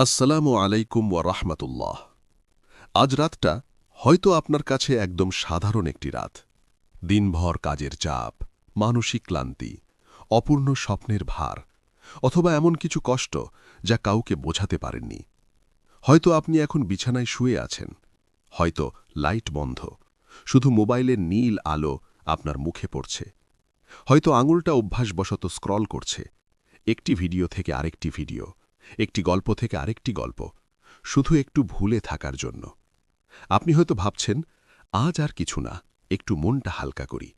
আসসালামু আলাইকুম ওয়া রাহমাতুল্লাহ। আজ রাতটা হয়তো আপনার কাছে একদম সাধারণ একটি রাত। দিনভর কাজের চাপ, মানসিক ক্লান্তি, অপূর্ণ স্বপ্নের ভার, অথবা এমন কিছু কষ্ট যা কাউকে বোঝাতে পারেননি। হয়তো আপনি এখন বিছানায় শুয়ে আছেন, হয়তো লাইট বন্ধ, শুধু মোবাইলের নীল আলো আপনার মুখে পড়ছে। হয়তো আঙুলটা অভ্যাসবশত স্ক্রল করছে, একটি ভিডিও থেকে আরেকটি ভিডিও, একটি গল্প থেকে আরেকটি গল্প, শুধু একটু ভুলে থাকার জন্য। আপনি হয়তো ভাবছেন, আজ আর কিছু না, একটু মনটা হালকা করি।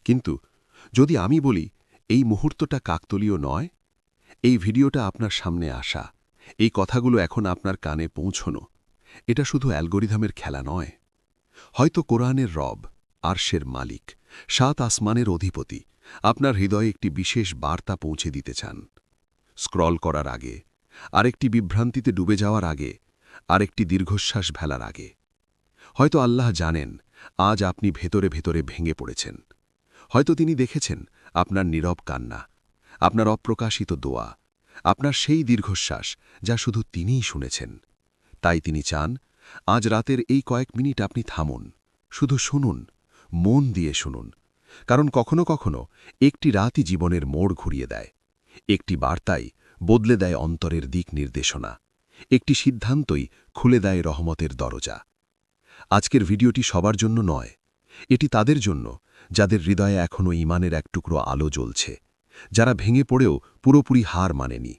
কিন্তু যদি আমি বলি এই মুহূর্তটা কাকতলীয় নয়, এই ভিডিওটা আপনার সামনে আসা, এই কথাগুলো এখন আপনার কানে পৌঁছনো, এটা শুধু অ্যালগরিদমের খেলা নয়। হয়তো কোরআনের রব, আরশের মালিক, ৭ আসমানের অধিপতি আপনার হৃদয়ে একটি বিশেষ বার্তা পৌঁছে দিতে চান। স্ক্রল করার আগে, আরেকটি বিভ্রান্তিতে ডুবে যাওয়ার আগে, আরেকটি দীর্ঘশ্বাস ফেলার আগে। হয়তো আল্লাহ জানেন আজ আপনি ভেতরে ভেতরে ভেঙে পড়েছেন। হয়তো তিনি দেখেছেন আপনার নীরব কান্না, আপনার অপ্রকাশিত দোয়া, আপনার সেই দীর্ঘশ্বাস যা শুধু তিনিই শুনেছেন। তাই তিনি চান আজ রাতের এই কয়েক মিনিট আপনি থামুন, শুধু শুনুন, মন দিয়ে শুনুন। কারণ কখনো কখনো একটি রাতই জীবনের মোড় ঘুরিয়ে দেয়। একটি বার্তাই বদলে দেয় অন্তরের দিক নির্দেশনা। একটি সিদ্ধান্তই খুলে দেয় রহমতের দরজা। আজকের ভিডিওটি সবার জন্য নয়, এটি তাদের জন্য যাদের হৃদয়ে এখনও ঈমানের এক টুকরো আলো জ্বলছে, যারা ভেঙে পড়েও পুরোপুরি হার মানেনি,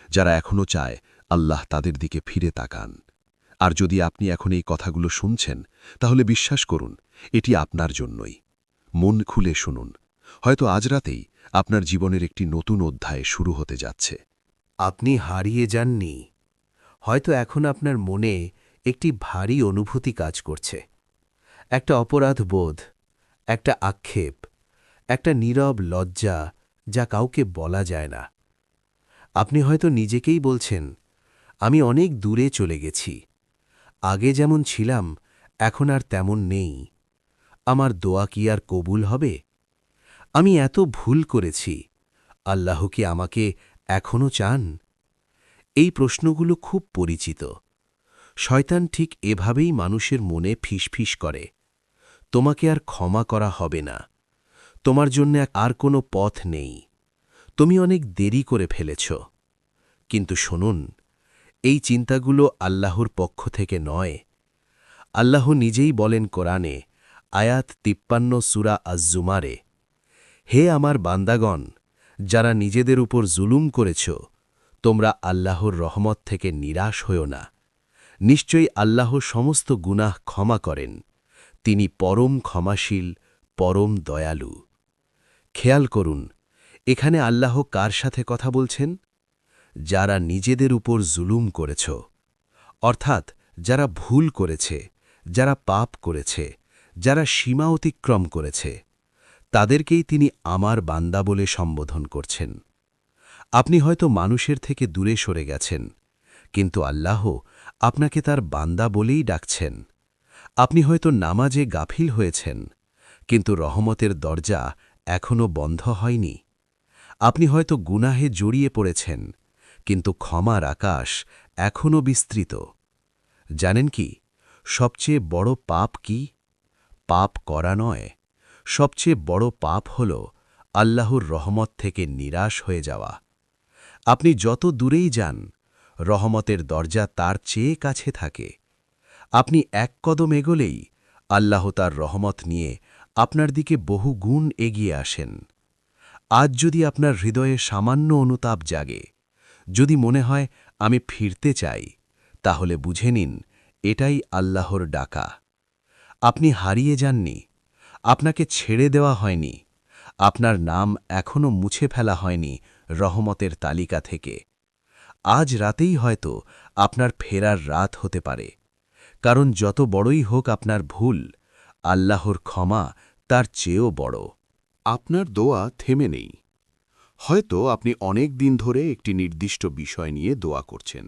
যারা এখনও চায় আল্লাহ তাদের দিকে ফিরে তাকান। আর যদি আপনি এখন এই কথাগুলো শুনছেন, তাহলে বিশ্বাস করুন এটি আপনার জন্যই। মন খুলে শুনুন, হয়তো আজ রাতেই আপনার জীবনের একটি নতুন অধ্যায় শুরু হতে যাচ্ছে। আপনি হারিয়ে যাননি। হয়তো এখন আপনার মনে একটি ভারী অনুভূতি কাজ করছে, একটা অপরাধ বোধ, একটা আক্ষেপ, একটা নীরব লজ্জা যা কাউকে বলা যায় না। আপনি হয়তো নিজেকেই বলছেন, আমি অনেক দূরে চলে গেছি, আগে যেমন ছিলাম এখন আর তেমন নেই। আমার দোয়া কি আর কবুল হবে? আমি এত ভুল করেছি, আল্লাহ কি আমাকে এখনও চান? এই প্রশ্নগুলো খুব পরিচিত। শয়তান ঠিক এভাবেই মানুষের মনে ফিসফিস করে, তোমাকে আর ক্ষমা করা হবে না, তোমার জন্য আর কোনো পথ নেই, তুমি অনেক দেরি করে ফেলেছ। কিন্তু শুনুন, এই চিন্তাগুলো আল্লাহর পক্ষ থেকে নয়। আল্লাহ নিজেই বলেন কোরআনে, আয়াত ৫৩ সূরা আজ-জুমারে, হে আমার বান্দাগণ, যারা নিজেদের উপর জুলুম করেছ, তোমরা আল্লাহর রহমত থেকে নিরাশ হও না। নিশ্চয়ই আল্লাহ সমস্ত গুনাহ ক্ষমা করেন, তিনি পরম ক্ষমাশীল, পরম দয়ালু। খেয়াল করুন, এখানে আল্লাহ কার সাথে কথা বলছেন? যারা নিজেদের উপর জুলুম করেছ, অর্থাৎ যারা ভুল করেছে, যারা পাপ করেছে, যারা সীমা অতিক্রম করেছে, তাদেরকেই তিনি আমার বান্দা বলে সম্বোধন করছেন। আপনি হয়তো মানুষের থেকে দূরে সরে গেছেন, কিন্তু আল্লাহ আপনাকে তার বান্দা বলেই ডাকছেন। আপনি হয়তো নামাজে গাফিল হয়েছেন, কিন্তু রহমতের দরজা এখনও বন্ধ হয়নি। আপনি হয়তো গুনাহে জড়িয়ে পড়েছেন, কিন্তু ক্ষমার আকাশ এখনও বিস্তৃত। জানেন কি, সবচেয়ে বড় পাপ কি? পাপ করা নয়, সবচেয়ে বড় পাপ হল আল্লাহর রহমত থেকে নিরাশ হয়ে যাওয়া। আপনি যত দূরেই যান, রহমতের দরজা তার চেয়ে কাছে থাকে। আপনি এক কদম এগোলেই আল্লাহ তার রহমত নিয়ে আপনার দিকে বহু গুণ এগিয়ে আসেন। আজ যদি আপনার হৃদয়ে সামান্য অনুতাপ জাগে, যদি মনে হয় আমি ফিরতে চাই, তাহলে বুঝে নিন এটাই আল্লাহর ডাকা। আপনি হারিয়ে যাননি, আপনাকে ছেড়ে দেওয়া হয়নি, আপনার নাম এখনও মুছে ফেলা হয়নি রহমতের তালিকা থেকে। আজ রাতেই হয়তো আপনার ফেরার রাত হতে পারে, কারণ যত বড়ই হোক আপনার ভুল, আল্লাহর ক্ষমা তার চেয়েও বড়। আপনার দোয়া থেমে নেই। হয়তো আপনি অনেক দিন ধরে একটি নির্দিষ্ট বিষয় নিয়ে দোয়া করছেন,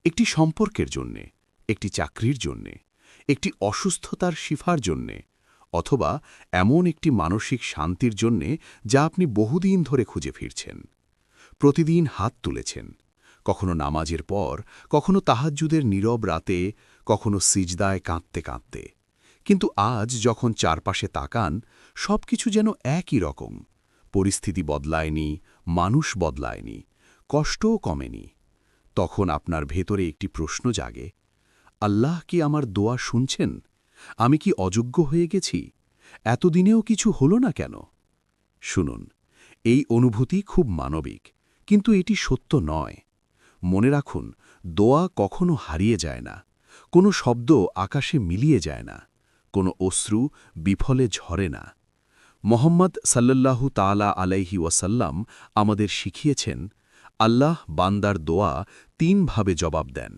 একটি সম্পর্কের জন্যে, একটি চাকরির জন্যে, একটি অসুস্থতার শিফার জন্যে, অথবা এমন একটি মানসিক শান্তির জন্যে যা আপনি বহুদিন ধরে খুঁজে ফিরছেন। প্রতিদিন হাত তুলেছেন, কখনো নামাজের পর, কখনো তাহাজ্জুদের নীরব রাতে, কখনো সিজদায় কাঁদতে কাঁদতে। কিন্তু আজ যখন চারপাশে তাকান, সবকিছু যেন একই রকম। পরিস্থিতি বদলায়নি, মানুষ বদলায়নি, কষ্টও কমেনি। তখন আপনার ভেতরে একটি প্রশ্ন জাগে, আল্লাহ কি আমার দোয়া শুনছেন? আমি কি অযোগ্য হয়ে গেছি? এতদিনেও কিছু হলো না কেন? শুনুন, এই অনুভূতি খুব মানবিক, কিন্তু এটি সত্য নয়। মনে রাখুন, দোয়া কখনো হারিয়ে যায় না, কোনো শব্দ আকাশে মিলিয়ে যায় না, কোনো অশ্রু বিফলে ঝরে না। মোহাম্মদ সাল্লাল্লাহু তাআলা আলাইহি ওয়াসাল্লাম আমাদের শিখিয়েছেন, আল্লাহ বান্দার দোয়া তিনভাবে জবাব দেন।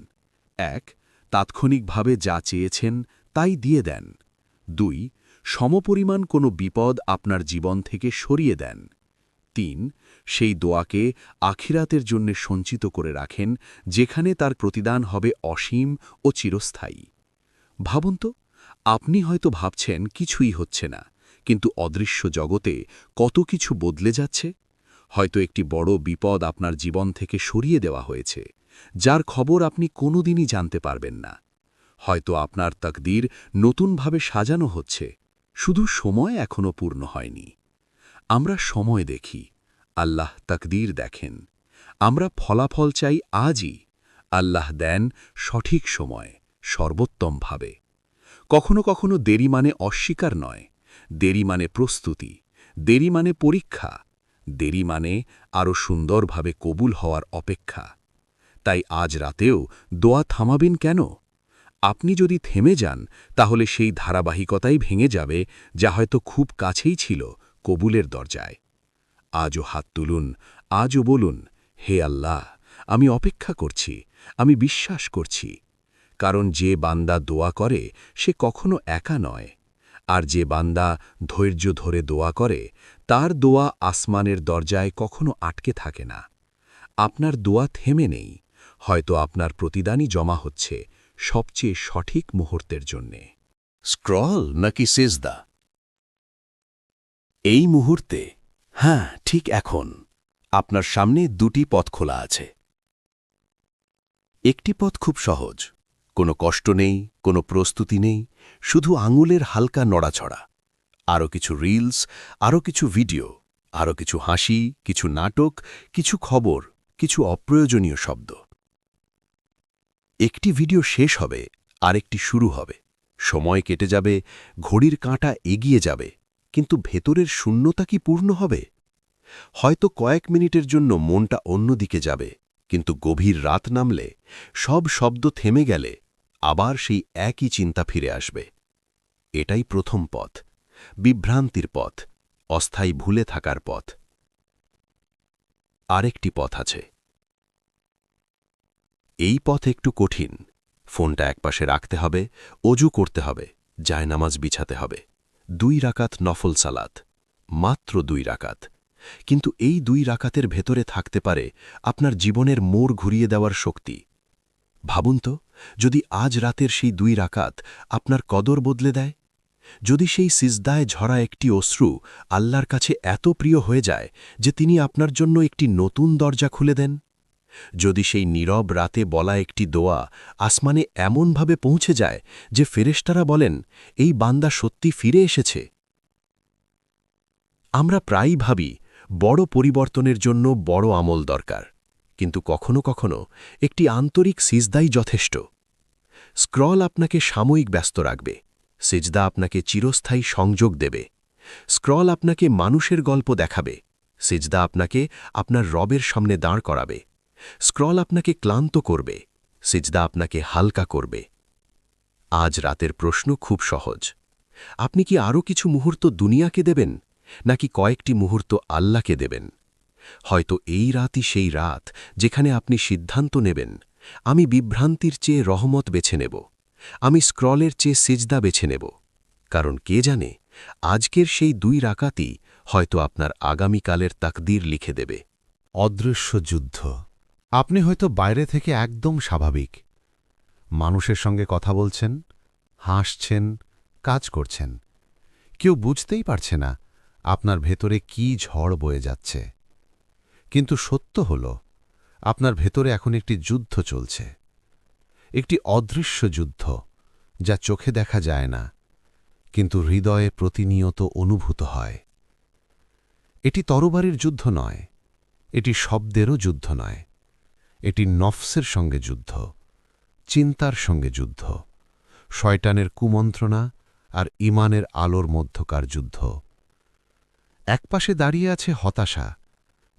১. তাৎক্ষণিকভাবে যা চেয়েছেন তাই দিয়ে দেন। ২. সমপরিমাণ কোনো বিপদ আপনার জীবন থেকে সরিয়ে দেন। ৩. সেই দোয়াকে আখিরাতের জন্য সঞ্চিত করে রাখেন, যেখানে তার প্রতিদান হবে অসীম ও চিরস্থায়ী। ভাবুন তো, আপনি হয়তো ভাবছেন কিছুই হচ্ছে না, কিন্তু অদৃশ্য জগতে কত কিছু বদলে যাচ্ছে। হয়তো একটি বড় বিপদ আপনার জীবন থেকে সরিয়ে দেওয়া হয়েছে, যার খবর আপনি কোনোদিনই জানতে পারবেন না। হয়তো আপনার তাকদীর নতুনভাবে সাজানো হচ্ছে, শুধু সময় এখনো পূর্ণ হয়নি। আমরা সময় দেখি, আল্লাহ তাকদীর দেখেন। আমরা ফলাফল চাই আজই, আল্লাহ দেন সঠিক সময়, সর্বোত্তমভাবে। কখনো কখনো দেরি মানে অস্বীকার নয়, দেরি মানে প্রস্তুতি, দেরি মানে পরীক্ষা, দেরি মানে আরও সুন্দরভাবে কবুল হওয়ার অপেক্ষা। তাই আজ রাতেও দোয়া থামাবেন কেন? আপনি যদি থেমে যান, তাহলে সেই ধারাবাহিকতাই ভেঙে যাবে, যা হয়তো খুব কাছেই ছিল কবুলের দরজায়। আজও হাত তুলুন, আজও বলুন, হে আল্লাহ, আমি অপেক্ষা করছি, আমি বিশ্বাস করছি। কারণ যে বান্দা দোয়া করে সে কখনো একা নয়, আর যে বান্দা ধৈর্য ধরে দোয়া করে তার দোয়া আসমানের দরজায় কখনো আটকে থাকে না। আপনার দোয়া থেমে নেই, হয়তো আপনার প্রতিদানই জমা হচ্ছে সবচেয়ে সঠিক মুহূর্তের জন্যে। স্ক্রল নাকি সিজদা? এই মুহূর্তে, হ্যাঁ, ঠিক এখন আপনার সামনে দুটি পথ খোলা আছে। একটি পথ খুব সহজ, কোনো কষ্ট নেই, কোনো প্রস্তুতি নেই, শুধু আঙুলের হালকা নড়াছড়া। আরও কিছু রিলস, আরও কিছু ভিডিও, আরও কিছু হাসি, কিছু নাটক, কিছু খবর, কিছু অপ্রয়োজনীয় শব্দ। একটি ভিডিও শেষ হবে, আরেকটি শুরু হবে। সময় কেটে যাবে, ঘড়ির কাঁটা এগিয়ে যাবে, কিন্তু ভেতরের শূন্যতা কি পূর্ণ হবে? হয়তো কয়েক মিনিটের জন্য মনটা অন্যদিকে যাবে, কিন্তু গভীর রাত নামলে, সব শব্দ থেমে গেলে আবার সেই একই চিন্তা ফিরে আসবে। এটাই প্রথম পথ, বিভ্রান্তির পথ, অস্থায়ী ভুলে থাকার পথ। আরেকটি পথ আছে। এই পথ একটু কঠিন। ফোনটা একপাশে রাখতে হবে, অজু করতে হবে, জায়নামাজ বিছাতে হবে। 2 রাকাত নফল সালাত, মাত্র 2 রাকাত। কিন্তু এই 2 রাকাতের ভেতরে থাকতে পারে আপনার জীবনের মোড় ঘুরিয়ে দেওয়ার শক্তি। ভাবুন তো, যদি আজ রাতের সেই 2 রাকাত আপনার কদর বদলে দেয়, যদি সেই সিজদায় ঝরা একটি অশ্রু আল্লাহর কাছে এত প্রিয় হয়ে যায় যে তিনি আপনার জন্য একটি নতুন দরজা খুলে দেন, যদি সেই নীরব রাতে বলা একটি দোয়া আসমানে এমনভাবে পৌঁছে যায় যে ফেরেশতারা বলেন, এই বান্দা সত্যি ফিরে এসেছে। আমরা প্রায়ই ভাবি বড় পরিবর্তনের জন্য বড় আমল দরকার, কিন্তু কখনো কখনো একটি আন্তরিক সিজদাই যথেষ্ট। স্ক্রল আপনাকে সাময়িক ব্যস্ত রাখবে, সিজদা আপনাকে চিরস্থায়ী সংযোগ দেবে। স্ক্রল আপনাকে মানুষের গল্প দেখাবে, সিজদা আপনাকে আপনার রবের সামনে দাঁড় করাবে। স্ক্রল আপনাকে ক্লান্ত করবে, সিজদা আপনাকে হালকা করবে। আজ রাতের প্রশ্ন খুব সহজ। আপনি কি আরও কিছু মুহূর্ত দুনিয়াকে দেবেন, নাকি কয়েকটি মুহূর্ত আল্লাহকে দেবেন? হয়তো এই রাতই সেই রাত যেখানে আপনি সিদ্ধান্ত নেবেন, আমি বিভ্রান্তির চেয়ে রহমত বেছে নেব, আমি স্ক্রলের চেয়ে সিজদা বেছে নেব। কারণ কে জানে, আজকের সেই 2 রাকাতই হয়তো আপনার আগামীকালের তাকদীর লিখে দেবে। অদৃশ্য যুদ্ধ। আপনি হয়তো বাইরে থেকে একদম স্বাভাবিক, মানুষের সঙ্গে কথা বলছেন, হাসছেন, কাজ করছেন। কেউ বুঝতেই পারছে না আপনার ভেতরে কি ঝড় বয়ে যাচ্ছে। কিন্তু সত্য হল, আপনার ভেতরে এখন একটি যুদ্ধ চলছে, একটি অদৃশ্য যুদ্ধ যা চোখে দেখা যায় না, কিন্তু হৃদয়ে প্রতিনিয়ত অনুভূত হয়। এটি তরবারির যুদ্ধ নয়, এটি শব্দেরও যুদ্ধ নয়, এটি নফসের সঙ্গে যুদ্ধ, চিন্তার সঙ্গে যুদ্ধ, শয়তানের কুমন্ত্রণা আর ঈমানের আলোর মধ্যকার যুদ্ধ। একপাশে দাঁড়িয়ে আছে হতাশা,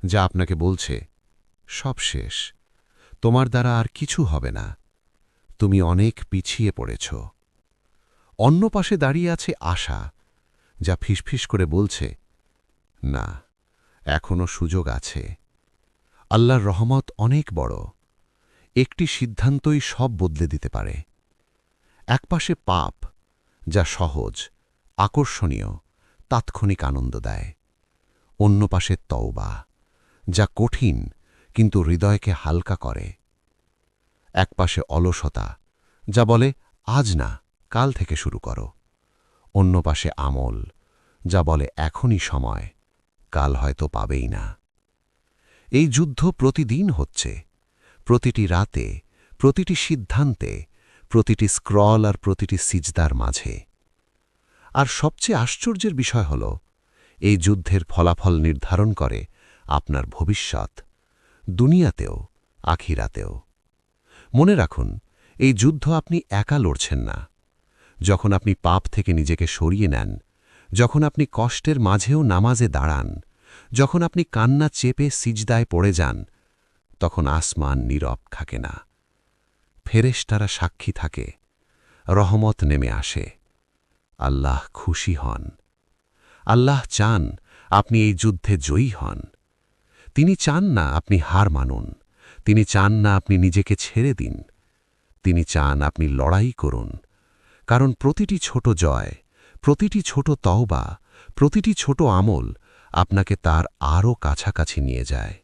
যা আপনাকে বলছে, সব শেষ, তোমার দ্বারা আর কিছু হবে না, তুমি অনেক পিছিয়ে পড়েছ। অন্য পাশে দাঁড়িয়ে আছে আশা, যা ফিসফিস করে বলছে, না, এখনও সুযোগ আছে। আল্লাহর রহমত অনেক বড়, একটি সিদ্ধান্তই সব বদলে দিতে পারে। একপাশে পাপ, যা সহজ, আকর্ষণীয়, তাৎক্ষণিক আনন্দ দেয়। অন্য পাশে তওবা, যা কঠিন কিন্তু হৃদয়কে হালকা করে। একপাশে অলসতা, যা বলে আজ না, কাল থেকে শুরু করো। অন্য পাশে আমল, যা বলে এখনই সময়, কাল হয়তো পাবেই না। এই যুদ্ধ প্রতিদিন হচ্ছে, প্রতিটি রাতে, প্রতিটি সিদ্ধান্তে, প্রতিটি স্ক্রল আর প্রতিটি সিজদার মাঝে। আর সবচেয়ে আশ্চর্যের বিষয় হল, এই যুদ্ধের ফলাফল নির্ধারণ করে আপনার ভবিষ্যৎ, দুনিয়াতেও আখিরাতেও। মনে রাখুন, এই যুদ্ধ আপনি একা লড়ছেন না। যখন আপনি পাপ থেকে নিজেকে সরিয়ে নেন, যখন আপনি কষ্টের মাঝেও নামাজে দাঁড়ান, যখন আপনি কান্না চেপে সিজদায় পড়ে যান, তখন আসমান নীরব থাকে না। ফেরেশতারা সাক্ষী থাকে, রহমত নেমে আসে। আল্লাহ খুশি হন। আল্লাহ চান আপনি এই যুদ্ধে জয়ী হন। তিনি চান না আপনি হার মানুন, তিনি চান না আপনি নিজেকে ছেড়ে দিন। তিনি চান আপনি লড়াই করুন, কারণ প্রতিটি ছোট জয়, প্রতিটি ছোট তওবা, প্রতিটি ছোট আমল আপনাকে তার আরও কাছাকাছি নিয়ে যায়।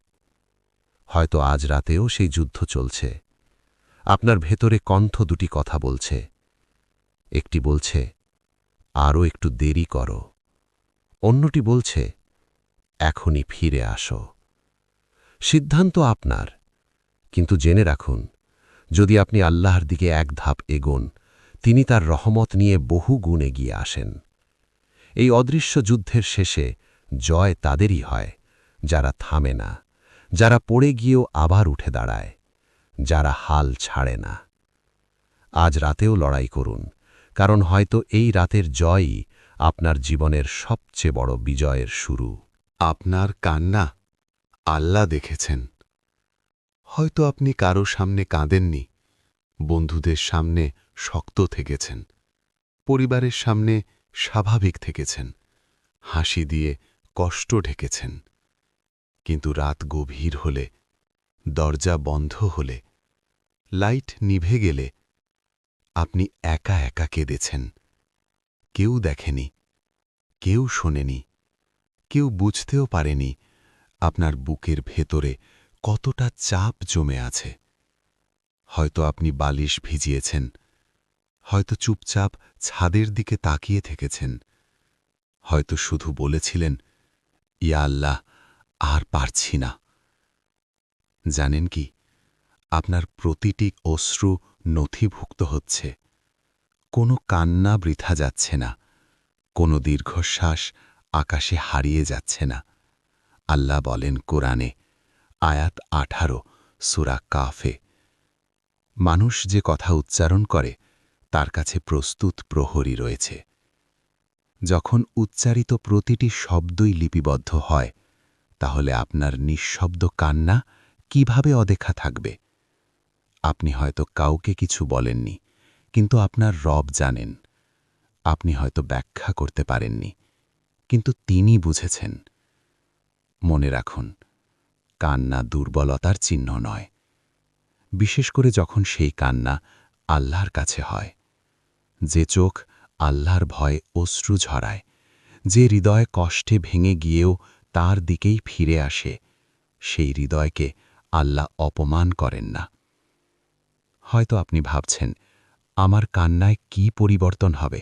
হয়তো আজ রাতেও সেই যুদ্ধ চলছে। আপনার ভেতরে কণ্ঠ দুটি কথা বলছে। একটি বলছে, আরও একটু দেরি করো। অন্যটি বলছে, এখনই ফিরে আসো। সিদ্ধান্ত আপনার, কিন্তু জেনে রাখুন, যদি আপনি আল্লাহর দিকে এক ধাপ এগোন, তিনি তার রহমত নিয়ে বহু গুণ এগিয়ে আসেন। এই অদৃশ্য যুদ্ধের শেষে জয় তাদেরই হয়, যারা থামে না, যারা পড়ে গিয়েও আবার উঠে দাঁড়ায়, যারা হাল ছাড়ে না। আজ রাতেও লড়াই করুন, কারণ হয়তো এই রাতের জয়ই আপনার জীবনের সবচেয়ে বড় বিজয়ের শুরু। আপনার কান্না আল্লাহ দেখেছেন। হয়তো আপনি কারো সামনে কাঁদেননি, বন্ধুদের সামনে শক্ত থেকেছেন, পরিবারের সামনে স্বাভাবিক থেকেছেন, হাসি দিয়ে কষ্ট ঢেকেছেন। কিন্তু রাত গভীর হলে, দরজা বন্ধ হলে, লাইট নিভে গেলে আপনি একা একা কেঁদেছেন। কেউ দেখেনি, কেউ শোনেনি, কেউ বুঝতেও পারেনি আপনার বুকের ভেতরে কতটা চাপ জমে আছে। হয়তো আপনি বালিশ ভিজিয়েছেন, হয়তো চুপচাপ ছাদের দিকে তাকিয়ে থেকেছেন, হয়তো শুধু বলেছিলেন, ইয়া আল্লাহ, আর পারছি না। জানেন কি, আপনার প্রতিটি অশ্রু নথিভুক্ত হচ্ছে। কোনো কান্না বৃথা যাচ্ছে না, কোনো দীর্ঘশ্বাস আকাশে হারিয়ে যাচ্ছে না। আল্লাহ বলেন কোরআনে, আয়াত 18, সূরা কাফে, মানুষ যে কথা উচ্চারণ করে তার কাছে প্রস্তুত প্রহরী রয়েছে। যখন উচ্চারিত প্রতিটি শব্দই লিপিবদ্ধ হয়, তাহলে আপনার নিঃশব্দ কান্না কিভাবে অদেখা থাকবে? আপনি হয়তো কাউকে কিছু বলেননি, কিন্তু আপনার রব জানেন। আপনি হয়তো ব্যাখ্যা করতে পারেননি, কিন্তু তিনি বুঝেছেন। মনে রাখুন, কান্না দুর্বলতার চিহ্ন নয়, বিশেষ করে যখন সেই কান্না আল্লাহর কাছে হয়। যে চোখ আল্লাহর ভয়ে অশ্রু ঝরায়, যে হৃদয় কষ্টে ভেঙে গিয়েও তার দিকেই ফিরে আসে, সেই হৃদয়কে আল্লাহ অপমান করেন না। হয়তো আপনি ভাবছেন, আমার কান্নায় কি পরিবর্তন হবে?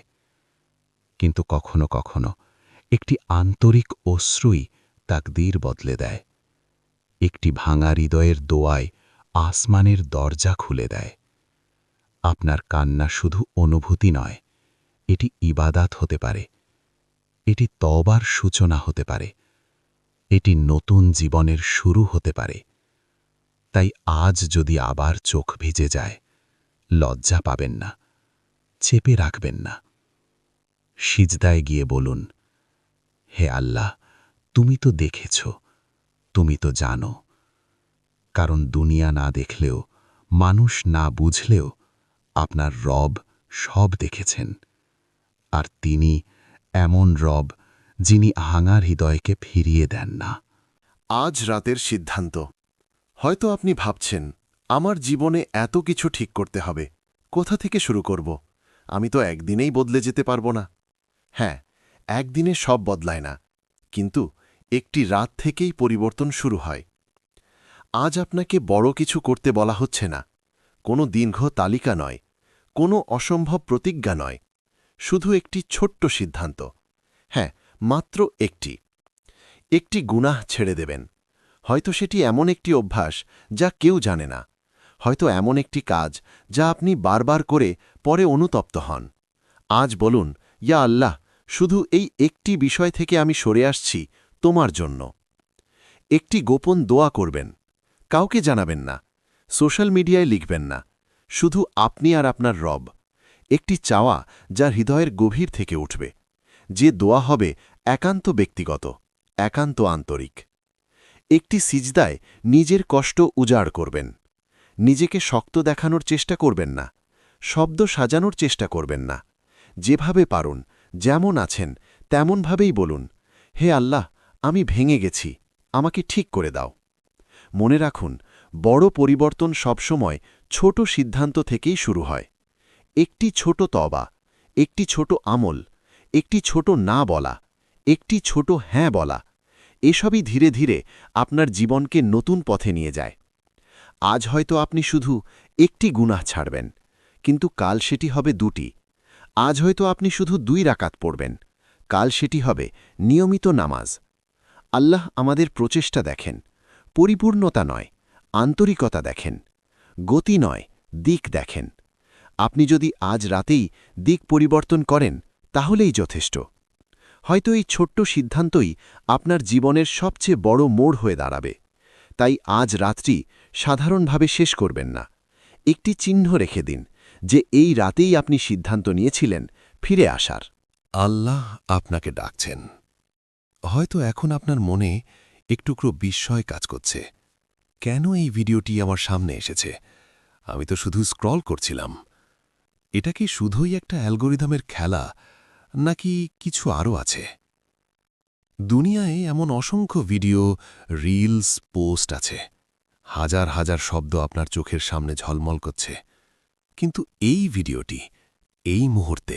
কিন্তু কখনো কখনো একটি আন্তরিক অশ্রুই তাকদীর বদলে দেয়। একটি ভাঙা হৃদয়ের দোয়ায় আসমানের দরজা খুলে দেয়। আপনার কান্না শুধু অনুভূতি নয়, এটি ইবাদাত হতে পারে, এটি তওবার সূচনা হতে পারে, এটি নতুন জীবনের শুরু হতে পারে। তাই আজ যদি আবার চোখ ভিজে যায়, লজ্জা পাবেন না, চেপে রাখবেন না। সিজদায় গিয়ে বলুন, হে আল্লাহ, তুমি তো দেখেছ, তুমি তো জানো। কারণ দুনিয়া না দেখলেও, মানুষ না বুঝলেও আপনার রব সব দেখেছেন। আর তিনি এমন রব যিনি ভাঙা হৃদয়কে ফিরিয়ে দেন না। আজ রাতের সিদ্ধান্ত। হয়তো আপনি ভাবছেন, আমার জীবনে এত কিছু ঠিক করতে হবে, কোথা থেকে শুরু করব? আমি তো একদিনেই বদলে যেতে পারবো না। হ্যাঁ, একদিনে সব বদলায় না, কিন্তু একটি রাত থেকেই পরিবর্তন শুরু হয়। আজ আপনাকে বড় কিছু করতে বলা হচ্ছে না, কোনো দীর্ঘ তালিকা নয়, কোনো অসম্ভব প্রতিজ্ঞা নয়, শুধু একটি ছোট্ট সিদ্ধান্ত। হ্যাঁ, মাত্র একটি গুনাহ ছেড়ে দেবেন। হয়তো সেটি এমন একটি অভ্যাস যা কেউ জানে না, হয়তো এমন একটি কাজ যা আপনি বারবার করে পরে অনুতপ্ত হন। আজ বলুন, ইয়া আল্লাহ, শুধু এই একটি বিষয় থেকে আমি সরে আসছি তোমার জন্য। একটি গোপন দোয়া করবেন, কাউকে জানাবেন না, সোশ্যাল মিডিয়ায় লিখবেন না, শুধু আপনি আর আপনার রব। একটি চাওয়া যা হৃদয়ের গভীর থেকে উঠবে, যে দোয়া হবে একান্ত ব্যক্তিগত, একান্ত আন্তরিক। একটি সিজদায় নিজের কষ্ট উজাড় করবেন। নিজেকে শক্ত দেখানোর চেষ্টা করবেন না, শব্দ সাজানোর চেষ্টা করবেন না। যেভাবে পারুন, যেমন আছেন তেমনভাবেই বলুন, হে আল্লাহ, আমি ভেঙে গেছি, আমাকে ঠিক করে দাও। মনে রাখুন, বড় পরিবর্তন সবসময় ছোট সিদ্ধান্ত থেকেই শুরু হয়। একটি ছোট তওবা, একটি ছোট আমল, একটি ছোট না বলা, একটি ছোট হ্যাঁ বলা, এসবই ধীরে ধীরে আপনার জীবনকে নতুন পথে নিয়ে যায়। আজ হয়তো আপনি শুধু একটি গুনাহ ছাড়বেন, কিন্তু কাল সেটি হবে 2টি। আজ হয়তো আপনি শুধু 2 রাকাত পড়বেন, কাল সেটি হবে নিয়মিত নামাজ। আল্লাহ আমাদের প্রচেষ্টা দেখেন, পরিপূর্ণতা নয়, আন্তরিকতা দেখেন। গতি নয়, দিক দেখেন। আপনি যদি আজ রাতেই দিক পরিবর্তন করেন, তাহলেই যথেষ্ট। হয়তো এই ছোট্ট সিদ্ধান্তই আপনার জীবনের সবচেয়ে বড় মোড় হয়ে দাঁড়াবে। তাই আজ রাত্রি সাধারণভাবে শেষ করবেন না, একটি চিহ্ন রেখে দিন যে এই রাতেই আপনি সিদ্ধান্ত নিয়েছিলেন ফিরে আসার। আল্লাহ আপনাকে ডাকছেন। হয়তো এখন আপনার মনে একটুকরো বিস্ময় কাজ করছে। কেন এই ভিডিওটি আমার সামনে এসেছে? আমি তো শুধু স্ক্রল করছিলাম। এটা কি শুধুই একটা অ্যালগোরিদমের খেলা, নাকি কিছু আরও আছে? দুনিয়ায় এমন অসংখ্য ভিডিও, রিলস, পোস্ট আছে, হাজার হাজার শব্দ আপনার চোখের সামনে ঝলমল করছে। কিন্তু এই ভিডিওটি এই মুহূর্তে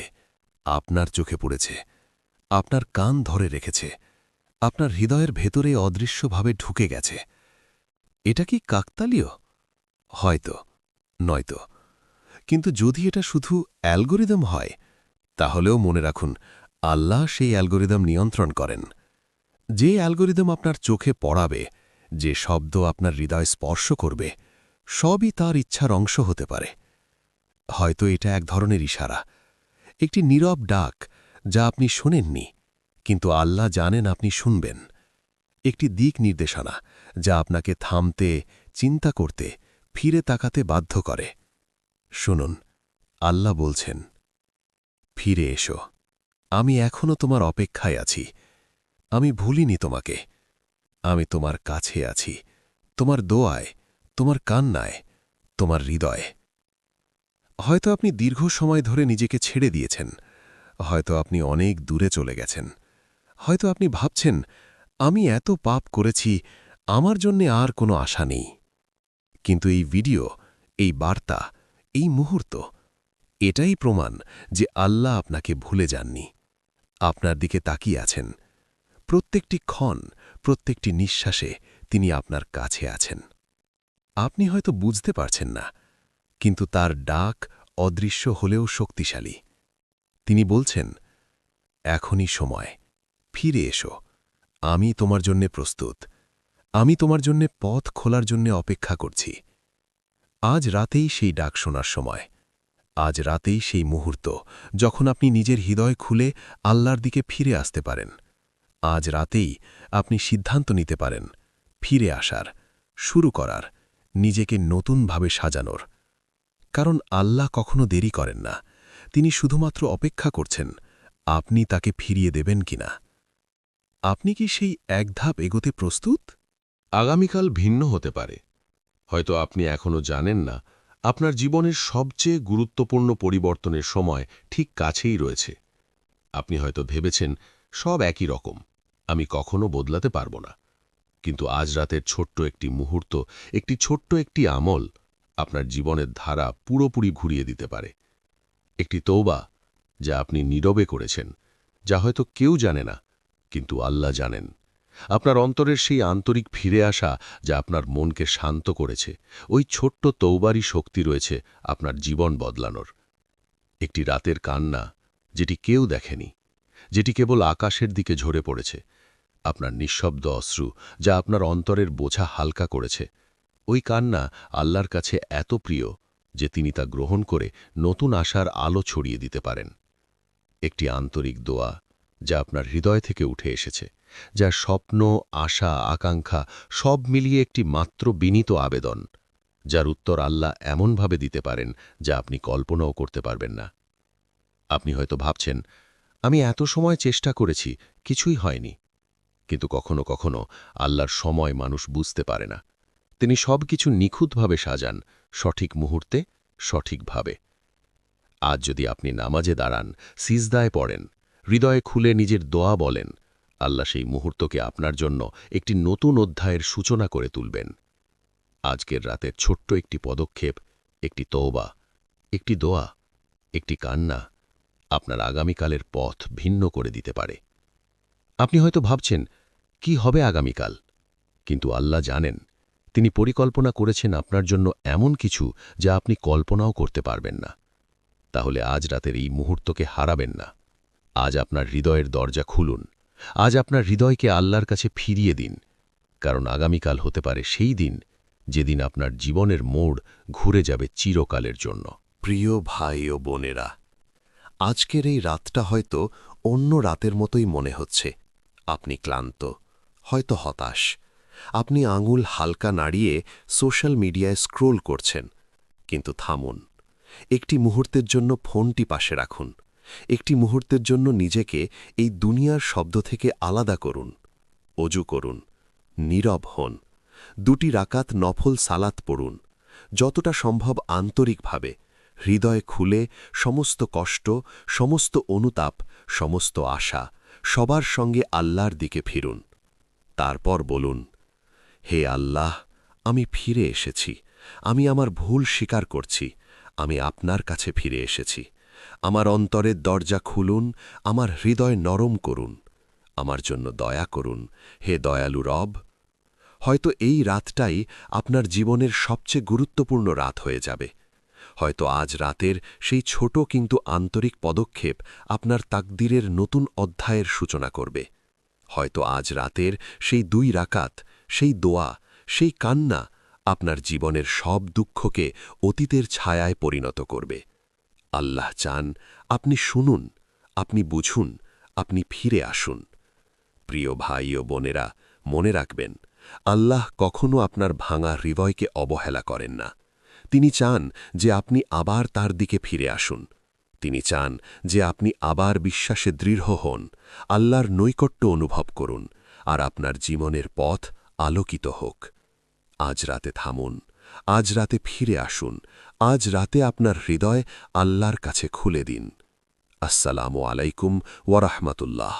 আপনার চোখে পড়েছে, আপনার কান ধরে রেখেছে, আপনার হৃদয়ের ভেতরে অদৃশ্যভাবে ঢুকে গেছে। এটা কি কাকতালীয়? হয়তো, নয়তো। কিন্তু যদি এটা শুধু অ্যালগোরিদম হয়, তাহলেও মনে রাখুন, আল্লাহ সেই অ্যালগোরিদম নিয়ন্ত্রণ করেন। যে অ্যালগোরিদম আপনার চোখে পড়াবে, যে শব্দ আপনার হৃদয় স্পর্শ করবে, সবই তার ইচ্ছার অংশ হতে পারে। হয়তো এটা এক ধরনের ইশারা, একটি নীরব ডাক যা আপনি শোনেননি, কিন্তু আল্লাহ জানেন আপনি শুনবেন। একটি দিক নির্দেশনা যা আপনাকে থামতে, চিন্তা করতে, ফিরে তাকাতে বাধ্য করে। শুনুন, আল্লাহ বলছেন, ফিরে এসো, আমি এখনও তোমার অপেক্ষায় আছি। আমি ভুলিনি তোমাকে, আমি তোমার কাছে আছি, তোমার দোয়ায়, তোমার কান্নায়, তোমার হৃদয়ে। হয়তো আপনি দীর্ঘ সময় ধরে নিজেকে ছেড়ে দিয়েছেন, হয়তো আপনি অনেক দূরে চলে গেছেন, হয়তো আপনি ভাবছেন, আমি এত পাপ করেছি, আমার জন্যে আর কোনো আশা নেই। কিন্তু এই ভিডিও, এই বার্তা, এই মুহূর্ত, এটাই প্রমাণ যে আল্লাহ আপনাকে ভুলে যাননি, আপনার দিকে তাকিয়ে আছেন। প্রত্যেকটি ক্ষণ, প্রত্যেকটি নিঃশ্বাসে তিনি আপনার কাছে আছেন। আপনি হয়তো বুঝতে পারছেন না, কিন্তু তার ডাক অদৃশ্য হলেও শক্তিশালী। তিনি বলছেন, এখনই সময়, ফিরে এসো, আমি তোমার জন্যে প্রস্তুত, আমি তোমার জন্যে পথ খোলার জন্যে অপেক্ষা করছি। আজ রাতেই সেই ডাক শোনার সময়। আজ রাতেই সেই মুহূর্ত যখন আপনি নিজের হৃদয় খুলে আল্লাহর দিকে ফিরে আসতে পারেন। আজ রাতেই আপনি সিদ্ধান্ত নিতে পারেন ফিরে আসার, শুরু করার, নিজেকে নতুনভাবে সাজানোর। কারণ আল্লাহ কখনো দেরি করেন না, তিনি শুধুমাত্র অপেক্ষা করছেন আপনি তাকে ফিরিয়ে দেবেন কিনা। আপনি কি সেই এক ধাপ এগোতে প্রস্তুত? আগামীকাল ভিন্ন হতে পারে। হয়তো আপনি এখনো জানেন না আপনার জীবনের সবচেয়ে গুরুত্বপূর্ণ পরিবর্তনের সময় ঠিক কাছেই রয়েছে। আপনি হয়তো ভেবেছেন সব একই রকম, আমি কখনো বদলাতে পারব না। কিন্তু আজ রাতের ছোট্ট একটি মুহূর্ত, ছোট্ট একটি আমল আপনার জীবনের ধারা পুরোপুরি ঘুরিয়ে দিতে পারে। একটি তওবা যা আপনি নীরবে করেছেন, যা হয়তো কেউ জানে না, কিন্তু আল্লাহ জানেন। আপনার অন্তরের সেই আন্তরিক ফিরে আসা যা আপনার মনকে শান্ত করেছে, ওই ছোট্ট তওবারই শক্তি রয়েছে আপনার জীবন বদলানোর। একটি রাতের কান্না যেটি কেউ দেখেনি, যেটি কেবল আকাশের দিকে ঝরে পড়েছে, আপনার নিঃশব্দ অশ্রু যা আপনার অন্তরের বোঝা হালকা করেছে। ওই কান্না আল্লাহর কাছে এত প্রিয় যে তিনি তা গ্রহণ করে নতুন আশার আলো ছড়িয়ে দিতে পারেন। একটি আন্তরিক দোয়া যা আপনার হৃদয় থেকে উঠে এসেছে, যা স্বপ্ন, আশা, আকাঙ্ক্ষা সব মিলিয়ে একটি মাত্র বিনীত আবেদন, যার উত্তর আল্লাহ এমনভাবে দিতে পারেন যা আপনি কল্পনাও করতে পারবেন না। আপনি হয়তো ভাবছেন, আমি এত সময় চেষ্টা করেছি, কিছুই হয়নি। কিন্তু কখনো কখনো আল্লাহর সময় মানুষ বুঝতে পারে না। তিনি সবকিছু নিখুঁতভাবে সাজান, সঠিক মুহূর্তে, সঠিকভাবে। আজ যদি আপনি নামাজে দাঁড়ান, সিজদায় পড়েন, হৃদয়ে খুলে নিজের দোয়া বলেন, আল্লাহ সেই মুহূর্তকে আপনার জন্য একটি নতুন অধ্যায়ের সূচনা করে তুলবেন। আজকের রাতের ছোট্ট একটি পদক্ষেপ, একটি তওবা, একটি দোয়া, একটি কান্না আপনার আগামীকালের পথ ভিন্ন করে দিতে পারে। আপনি হয়তো ভাবছেন, কি হবে আগামীকাল? কিন্তু আল্লাহ জানেন, তিনি পরিকল্পনা করেছেন আপনার জন্য এমন কিছু যা আপনি কল্পনাও করতে পারবেন না। তাহলে আজ রাতের এই মুহূর্তকে হারাবেন না। আজ আপনার হৃদয়ের দরজা খুলুন। আজ আপনার হৃদয়কে আল্লাহর কাছে ফিরিয়ে দিন। কারণ আগামীকাল হতে পারে সেই দিন যেদিন আপনার জীবনের মোড় ঘুরে যাবে চিরকালের জন্য। প্রিয় ভাই ও বোনেরা, আজকের এই রাতটা হয়তো অন্য রাতের মতোই মনে হচ্ছে। আপনি ক্লান্ত, হয়তো হতাশ। আপনি আঙুল হালকা নাড়িয়ে সোশ্যাল মিডিয়ায় স্ক্রোল করছেন। কিন্তু থামুন, একটি মুহূর্তের জন্য ফোনটি পাশে রাখুন। একটি মুহূর্তের জন্য নিজেকে এই দুনিয়ার শব্দ থেকে আলাদা করুন। অজু করুন, নীরব হন, 2টি রাকাত নফল সালাত পড়ুন। যতটা সম্ভব আন্তরিকভাবে, হৃদয় খুলে সমস্ত কষ্ট, সমস্ত অনুতাপ, সমস্ত আশা সবার সঙ্গে আল্লাহর দিকে ফিরুন। তারপর বলুন, হে আল্লাহ, আমি ফিরে এসেছি। আমি আমার ভুল স্বীকার করছি। আমি আপনার কাছে ফিরে এসেছি। আমার অন্তরের দরজা খুলুন, আমার হৃদয় নরম করুন। আমার জন্য দয়া করুন, হে দয়ালু রব। হয়তো এই রাতটাই আপনার জীবনের সবচেয়ে গুরুত্বপূর্ণ রাত হয়ে যাবে। হয়তো আজ রাতের সেই ছোট কিন্তু আন্তরিক পদক্ষেপ আপনার তাকদীরের নতুন অধ্যায়ের সূচনা করবে। হয়তো আজ রাতের সেই 2 রাকাত, সেই দোয়া, সেই কান্না আপনার জীবনের সব দুঃখকে অতীতের ছায়ায় পরিণত করবে। আল্লাহ চান আপনি শুনুন, আপনি বুঝুন, আপনি ফিরে আসুন। প্রিয় ভাই ও বোনেরা, মনে রাখবেন, আল্লাহ কখনো আপনার ভাঙা হৃদয়কে অবহেলা করেন না। তিনি চান যে আপনি আবার তার দিকে ফিরে আসুন। তিনি চান যে আপনি আবার বিশ্বাসে দৃঢ় হন, আল্লাহর নৈকট্য অনুভব করুন, আর আপনার জীবনের পথ আলোকিত হোক। আজ রাতে থামুন, আজ রাতে ফিরে আসুন, আজ রাতে আপনার হৃদয় আল্লাহর কাছে খুলে দিন। আসসালামু আলাইকুম ওয়া রাহমাতুল্লাহ।